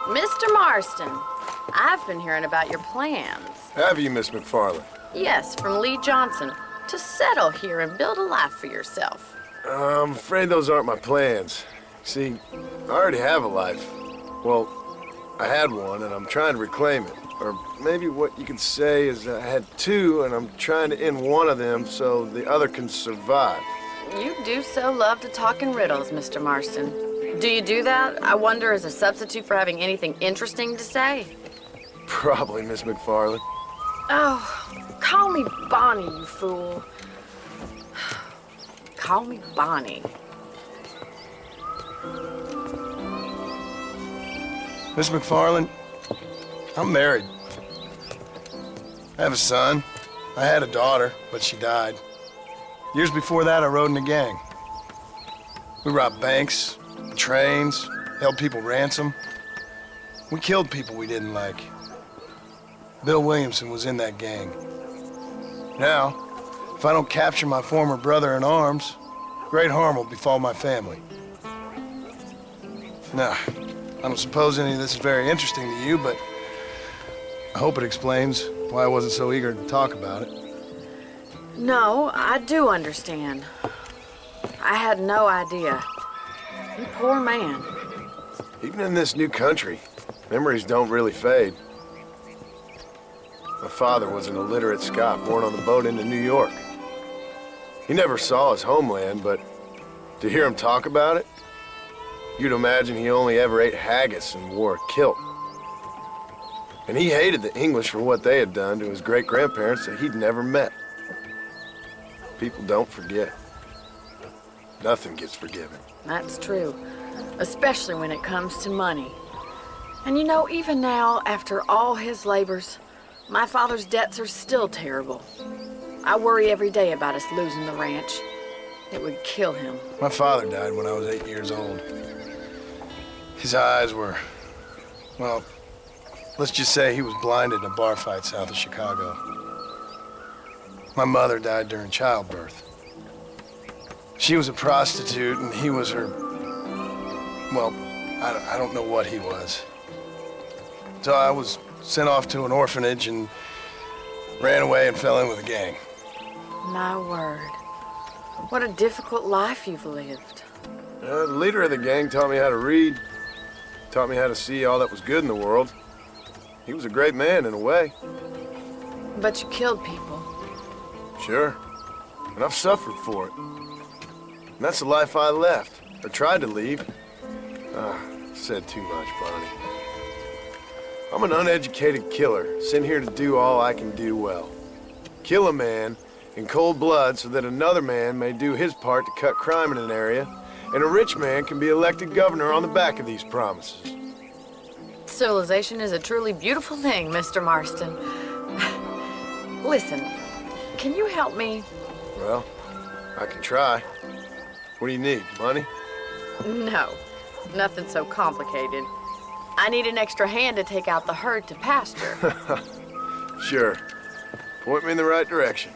Mr. Marston, I've been hearing about your plans. Have you, Miss McFarland? Yes, from Lee Johnson, to settle here and build a life for yourself. I'm afraid those aren't my plans. See, I already have a life. Well, I had one, and I'm trying to reclaim it. Or maybe what you could say is I had two, and I'm trying to end one of them so the other can survive. You do so love to talk in riddles, Mr. Marston. Do you do that, I wonder, as a substitute for having anything interesting to say? Probably, Miss McFarland. Oh, call me Bonnie, you fool. Call me Bonnie. Miss McFarland, I'm married. I have a son. I had a daughter, but she died. Years before that, I rode in a gang. We robbed banks, trains, held people ransom. We killed people we didn't like. Bill Williamson was in that gang. Now, if I don't capture my former brother in arms, great harm will befall my family. Now, I don't suppose any of this is very interesting to you, but I hope it explains why I wasn't so eager to talk about it. No, I do understand. I had no idea. You poor man. Even in this new country, memories don't really fade. My father was an illiterate Scot born on the boat into New York. He never saw his homeland, but to hear him talk about it, you'd imagine he only ever ate haggis and wore a kilt. And he hated the English for what they had done to his great-grandparents that he'd never met. People don't forget. Nothing gets forgiven. That's true, especially when it comes to money. And you know, even now, after all his labors, my father's debts are still terrible. I worry every day about us losing the ranch. It would kill him. My father died when I was 8 years old. His eyes were, well, let's just say he was blinded in a bar fight south of Chicago. My mother died during childbirth. She was a prostitute, and he was her, well, I don't know what he was. So I was sent off to an orphanage and ran away and fell in with a gang. My word. What a difficult life you've lived. The leader of the gang taught me how to read, taught me how to see all that was good in the world. He was a great man in a way. But you killed people. Sure, and I've suffered for it. And that's the life I left, or tried to leave. Said too much, Bonnie. I'm an uneducated killer, sent here to do all I can do well. Kill a man in cold blood so that another man may do his part to cut crime in an area, and a rich man can be elected governor on the back of these promises. Civilization is a truly beautiful thing, Mr. Marston. Listen, can you help me? Well, I can try. What do you need, money? No, nothing so complicated. I need an extra hand to take out the herd to pasture. Sure. Point me in the right direction.